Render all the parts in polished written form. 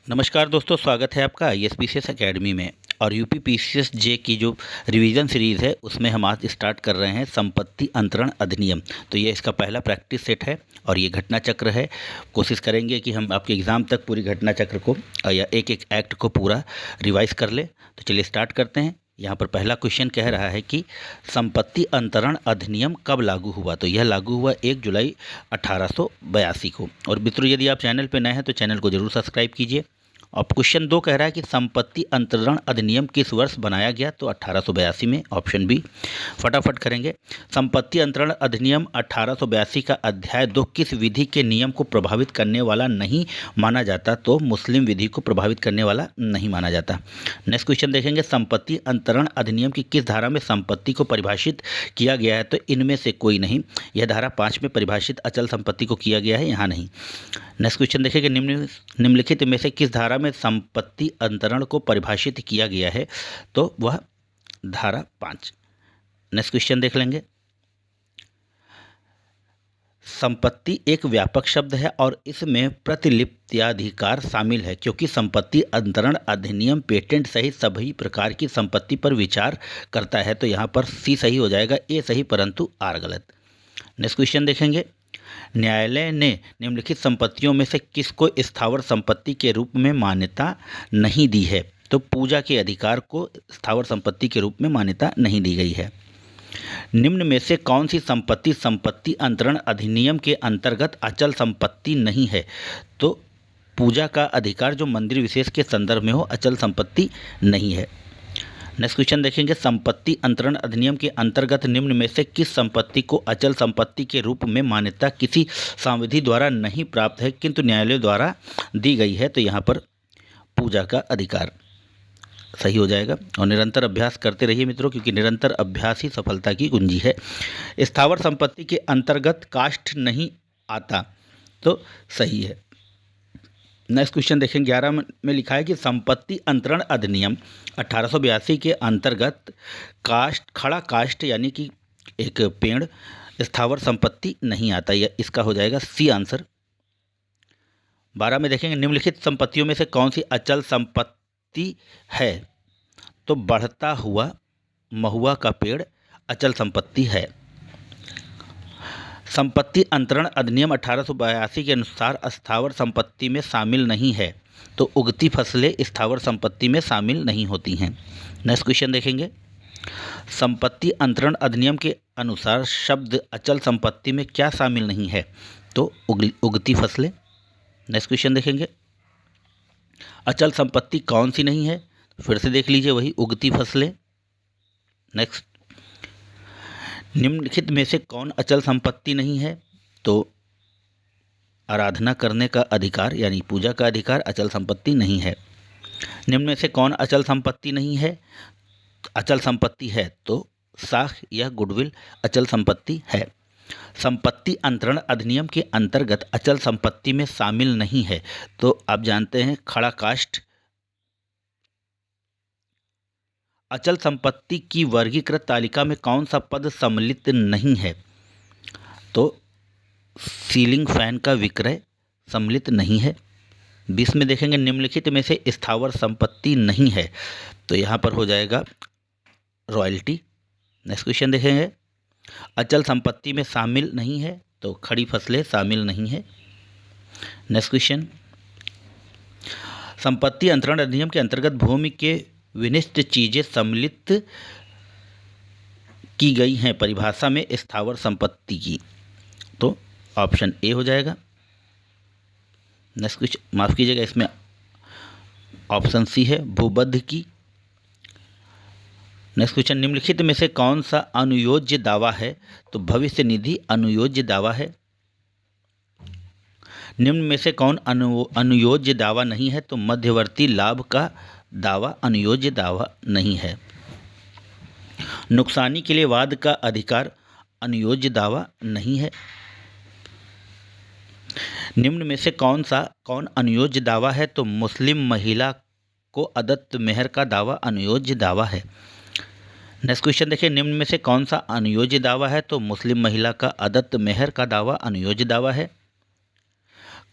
नमस्कार दोस्तों, स्वागत है आपका ISPCS एकेडमी में। और यूपी PCS जे की जो रिवीजन सीरीज़ है उसमें हम आज स्टार्ट कर रहे हैं संपत्ति अंतरण अधिनियम। तो ये इसका पहला प्रैक्टिस सेट है और ये घटना चक्र है। कोशिश करेंगे कि हम आपके एग्ज़ाम तक पूरी घटना चक्र को या एक एक एक्ट को पूरा रिवाइज कर ले। तो चलिए स्टार्ट करते हैं। यहाँ पर पहला क्वेश्चन कह रहा है कि संपत्ति अंतरण अधिनियम कब लागू हुआ। तो यह लागू हुआ 1 जुलाई 1882 को। और मित्रों, यदि आप चैनल पर नए हैं तो चैनल को जरूर सब्सक्राइब कीजिए। अब क्वेश्चन 2 कह रहा है कि संपत्ति अंतरण अधिनियम किस वर्ष बनाया गया। तो 1882 में, ऑप्शन बी। फटाफट करेंगे। संपत्ति अंतरण अधिनियम 1882 का अध्याय 2 किस विधि के नियम को प्रभावित करने वाला नहीं माना जाता। तो मुस्लिम विधि को प्रभावित करने वाला नहीं माना जाता। नेक्स्ट क्वेश्चन देखेंगे। संपत्ति अंतरण अधिनियम की किस धारा में संपत्ति को परिभाषित किया गया है। तो इनमें से कोई नहीं। यह धारा 5 में परिभाषित अचल संपत्ति को किया गया है, यहाँ नहीं। नेक्स्ट क्वेश्चन देखेंगे। निम्नलिखित में से किस धारा में संपत्ति अंतरण को परिभाषित किया गया है। तो वह धारा 5। नेक्स्ट क्वेश्चन देख लेंगे। संपत्ति एक व्यापक शब्द है और इसमें प्रतिलिप्त्याधिकार शामिल है, क्योंकि संपत्ति अंतरण अधिनियम पेटेंट सहित सभी प्रकार की संपत्ति पर विचार करता है। तो यहाँ पर सी सही हो जाएगा, ए सही परंतु आर गलत। नेक्स्ट क्वेश्चन देखेंगे। न्यायालय ने निम्नलिखित संपत्तियों में से किसको स्थावर संपत्ति के रूप में मान्यता नहीं दी है। तो पूजा के अधिकार को स्थावर संपत्ति के रूप में मान्यता नहीं दी गई है। निम्न में से कौन सी संपत्ति संपत्ति अंतरण अधिनियम के अंतर्गत अचल संपत्ति नहीं है। तो पूजा का अधिकार जो मंदिर विशेष के संदर्भ में हो, अचल संपत्ति नहीं है। नेक्स्ट क्वेश्चन देखेंगे। संपत्ति अंतरण अधिनियम के अंतर्गत निम्न में से किस संपत्ति को अचल संपत्ति के रूप में मान्यता किसी संविधि द्वारा नहीं प्राप्त है किंतु न्यायालय द्वारा दी गई है। तो यहाँ पर पूजा का अधिकार सही हो जाएगा। और निरंतर अभ्यास करते रहिए मित्रों, क्योंकि निरंतर अभ्यास ही सफलता की कुंजी है। स्थावर संपत्ति के अंतर्गत काष्ठ नहीं आता, तो सही है। नेक्स्ट क्वेश्चन देखें। 11 में लिखा है कि संपत्ति अंतरण अधिनियम 1882 के अंतर्गत खड़ा काष्ठ यानी कि एक पेड़ स्थावर संपत्ति नहीं आता। यह इसका हो जाएगा सी आंसर। 12 में देखेंगे। निम्नलिखित संपत्तियों में से कौन सी अचल संपत्ति है। तो बढ़ता हुआ महुआ का पेड़ अचल संपत्ति है। संपत्ति अंतरण अधिनियम 1882 के अनुसार स्थावर संपत्ति में शामिल नहीं है। तो उगती फसलें स्थावर संपत्ति में शामिल नहीं होती हैं। नेक्स्ट क्वेश्चन देखेंगे। संपत्ति अंतरण अधिनियम के अनुसार शब्द अचल संपत्ति में क्या शामिल नहीं है। तो उगती फसलें। नेक्स्ट क्वेश्चन देखेंगे। अचल संपत्ति कौन सी नहीं है। फिर से देख लीजिए, वही उगती फसलें। नेक्स्ट। निम्नलिखित में से कौन अचल संपत्ति नहीं है। तो आराधना करने का अधिकार यानी पूजा का अधिकार अचल संपत्ति नहीं है। निम्न में से कौन अचल संपत्ति नहीं है। अचल संपत्ति है तो साख या गुडविल अचल संपत्ति है। संपत्ति अंतरण अधिनियम के अंतर्गत अचल संपत्ति में शामिल नहीं है। तो आप जानते हैं खड़ा काष्ठ अचल संपत्ति की वर्गीकृत तालिका में कौन सा पद सम्मिलित नहीं है। तो सीलिंग फैन का विक्रय सम्मिलित नहीं है। 20 में देखेंगे। निम्नलिखित में से स्थावर संपत्ति नहीं है। तो यहाँ पर हो जाएगा रॉयल्टी। नेक्स्ट क्वेश्चन देखेंगे। अचल संपत्ति में शामिल नहीं है। तो खड़ी फसलें शामिल नहीं है। Next question. संपत्ति अंतरण अधिनियम के अंतर्गत भूमि के विनिष्ट चीजें सम्मिलित की गई हैं परिभाषा में स्थावर संपत्ति की। तो ऑप्शन ए हो जाएगा। नेक्स्ट क्वेश्चन, माफ़ कीजिएगा, इसमें ऑप्शन सी है भूबद्ध की। Next question. निम्नलिखित में से कौन सा अनुयोज्य दावा है। तो भविष्य निधि अनुयोज्य दावा है। निम्न में से कौन अनुयोज्य दावा नहीं है। तो मध्यवर्ती लाभ का दावा अनुयोज्य दावा नहीं है। नुकसानी के लिए वाद का अधिकार अनुयोज्य दावा नहीं है। निम्न में से कौन अनुयोज्य दावा है। तो मुस्लिम महिला को अदत्त मेहर का दावा अनुयोज्य दावा है। नेक्स्ट क्वेश्चन देखिए। निम्न में से कौन सा अनुयोज्य दावा है। तो मुस्लिम महिला का अदत्त मेहर का दावा अनुयोज्य दावा है।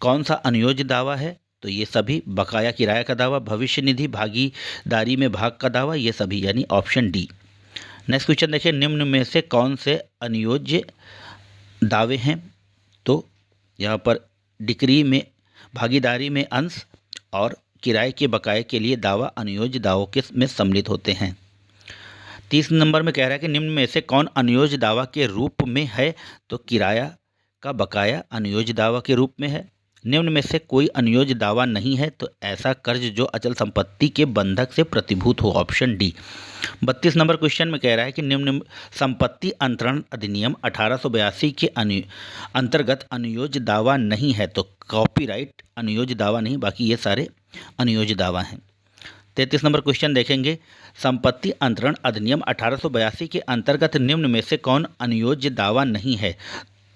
कौन सा अनुयोज्य दावा है। तो ये सभी। बकाया किराया का दावा, भविष्य निधि भागीदारी में भाग का दावा, ये सभी, यानी ऑप्शन डी। नेक्स्ट क्वेश्चन देखिए, निम्न में से कौन से अनियोज्य दावे हैं? तो यहाँ पर डिक्री में भागीदारी में अंश और किराए के बकाये के लिए दावा अनियोज्य दावों के में सम्मिलित होते हैं। 30 नंबर में कह रहा है कि निम्न में से कौन अनियोज्य दावा के रूप में है? तो किराया का बकाया अनियोज्य दावा के रूप में है। निम्न में से कोई अनियोज्य दावा नहीं है, तो ऐसा कर्ज जो अचल संपत्ति के बंधक से प्रतिभूत हो, ऑप्शन डी। 32 नंबर क्वेश्चन में कह रहा है कि निम्न संपत्ति अंतरण अधिनियम 1882 के अंतर्गत अनियोज्य दावा नहीं है, तो कॉपीराइट अनियोज्य दावा नहीं, बाकी ये सारे अनियोज्य दावा हैं। 33 नंबर क्वेश्चन देखेंगे, संपत्ति अंतरण अधिनियम 1882 के अंतर्गत निम्न में से कौन अनियोज्य दावा नहीं है?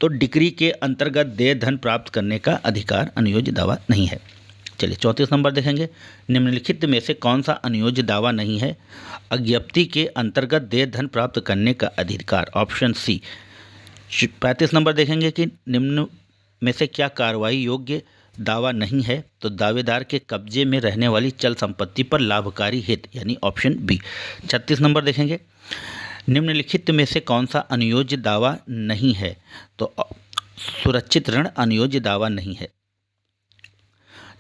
तो डिक्री के अंतर्गत देय धन प्राप्त करने का अधिकार अनियोज्य दावा नहीं है। चलिए 34 नंबर देखेंगे, निम्नलिखित में से कौन सा अनियोज्य दावा नहीं है? अज्ञप्ति के अंतर्गत देय धन प्राप्त करने का अधिकार, ऑप्शन सी। 35 नंबर देखेंगे कि निम्न में से क्या कार्रवाई योग्य दावा नहीं है? तो दावेदार के कब्जे में रहने वाली चल संपत्ति पर लाभकारी हित, यानी ऑप्शन बी। 36 नंबर देखेंगे, निम्नलिखित में से कौन सा अनियोज्य दावा नहीं है? तो सुरक्षित ऋण अनियोज्य दावा नहीं है।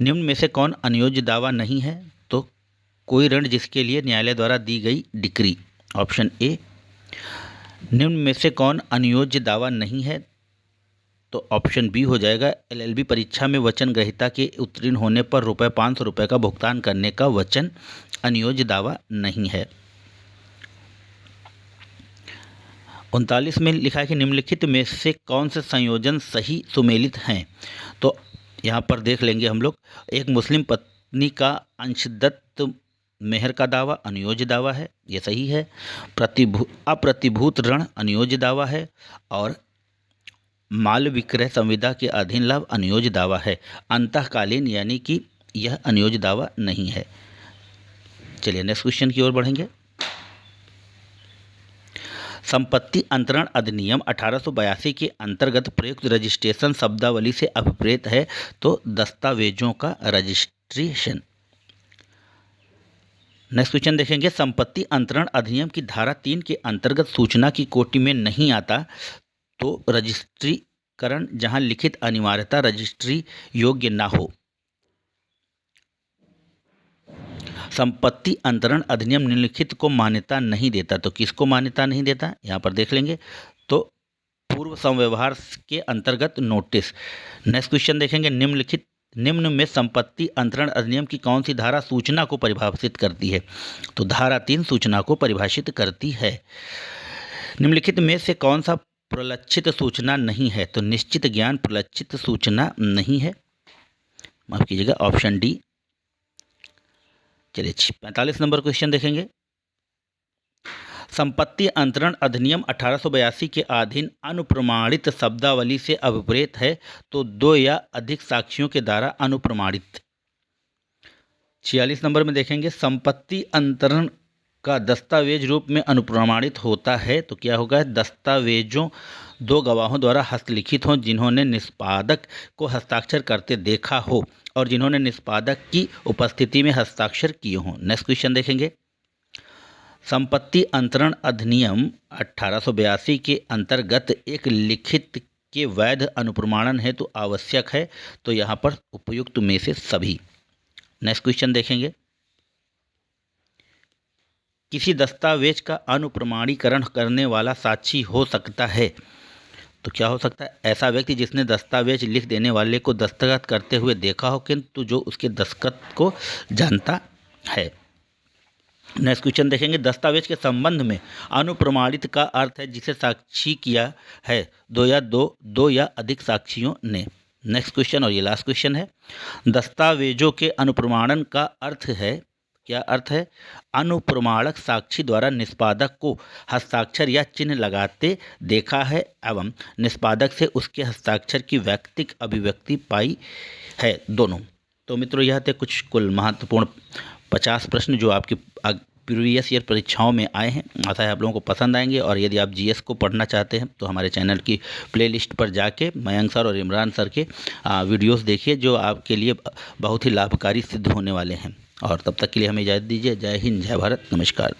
निम्न में से कौन अनियोज्य दावा नहीं है? तो कोई ऋण जिसके लिए न्यायालय द्वारा दी गई डिक्री, ऑप्शन ए। निम्न में से कौन अनियोज्य दावा नहीं है? तो ऑप्शन बी हो जाएगा, एलएलबी परीक्षा में वचन ग्रहीता के उत्तीर्ण होने पर ₹500 का भुगतान करने का वचन अनियोज्य दावा नहीं है। 39 में लिखा है कि निम्नलिखित में से कौन से संयोजन सही सुमेलित हैं? तो यहाँ पर देख लेंगे हम लोग, एक मुस्लिम पत्नी का अंशदत्त मेहर का दावा अनियोज्य दावा है, ये सही है। अप्रतिभूत ऋण अनियोज्य दावा है, और माल विक्रय संविदा के अधीन लाभ अनियोज्य दावा है। अंतःकालीन यानी कि यह अनियोज्य दावा नहीं है। चलिए नेक्स्ट क्वेश्चन की ओर बढ़ेंगे। संपत्ति अंतरण अधिनियम 1882 के अंतर्गत प्रयुक्त रजिस्ट्रेशन शब्दावली से अभिप्रेत है, तो दस्तावेजों का रजिस्ट्रेशन। नेक्स्ट क्वेश्चन देखेंगे, संपत्ति अंतरण अधिनियम की धारा 3 के अंतर्गत सूचना की कोटि में नहीं आता, तो रजिस्ट्रीकरण जहां लिखित अनिवार्यता रजिस्ट्री योग्य ना हो। संपत्ति अंतरण अधिनियम निम्नलिखित को मान्यता नहीं देता, तो किसको मान्यता नहीं देता? यहाँ पर देख लेंगे, तो पूर्व संव्यवहार के अंतर्गत नोटिस। नेक्स्ट क्वेश्चन देखेंगे, निम्न में संपत्ति अंतरण अधिनियम की कौन सी धारा सूचना को परिभाषित करती है? तो धारा 3 सूचना को परिभाषित करती है। निम्नलिखित में से कौन सा प्रलक्षित सूचना नहीं है? तो निश्चित ज्ञान प्रलक्षित सूचना नहीं है, माफ कीजिएगा, ऑप्शन डी। चलिए 45 नंबर क्वेश्चन देखेंगे, संपत्ति अंतरण अधिनियम 1882 के अधीन अनुप्रमाणित शब्दावली से अभिप्रेत है, तो 2 या अधिक साक्षियों के द्वारा अनुप्रमाणित। 46 नंबर में देखेंगे, संपत्ति अंतरण का दस्तावेज रूप में अनुप्रमाणित होता है, तो क्या होगा? दस्तावेजों 2 गवाहों द्वारा हस्तलिखित हों जिन्होंने निष्पादक को हस्ताक्षर करते देखा हो और जिन्होंने निष्पादक की उपस्थिति में हस्ताक्षर किए हों। नेक्स्ट क्वेश्चन देखेंगे, संपत्ति अंतरण अधिनियम 1882 के अंतर्गत एक लिखित के वैध अनुप्रमाणन हेतु आवश्यक है, तो यहाँ पर उपयुक्त में से सभी। नेक्स्ट क्वेश्चन देखेंगे, किसी दस्तावेज का अनुप्रमाणीकरण करने वाला साक्षी हो सकता है, तो क्या हो सकता है? ऐसा व्यक्ति जिसने दस्तावेज लिख देने वाले को दस्तखत करते हुए देखा हो, किंतु जो उसके दस्तखत को जानता है। नेक्स्ट क्वेश्चन देखेंगे, दस्तावेज के संबंध में अनुप्रमाणित का अर्थ है जिसे साक्षी किया है दो या अधिक साक्षियों ने। नेक्स्ट क्वेश्चन और ये लास्ट क्वेश्चन है, दस्तावेजों के अनुप्रमाणन का अर्थ है, क्या अर्थ है? अनुप्रमाणक साक्षी द्वारा निष्पादक को हस्ताक्षर या चिन्ह लगाते देखा है एवं निष्पादक से उसके हस्ताक्षर की वैयक्तिक अभिव्यक्ति पाई है, दोनों। तो मित्रों, यह थे कुछ कुल महत्वपूर्ण 50 प्रश्न जो आपकी प्रीवियस ईयर परीक्षाओं में आए हैं। आशा है आप लोगों को पसंद आएंगे। और यदि आप जीएस को पढ़ना चाहते हैं तो हमारे चैनल की प्लेलिस्ट पर जाके मयंक सर और इमरान सर के वीडियोस देखिए, जो आपके लिए बहुत ही लाभकारी सिद्ध होने वाले हैं। और तब तक के लिए हमें इजाज़त दीजिए। जय हिंद, जय भारत, नमस्कार।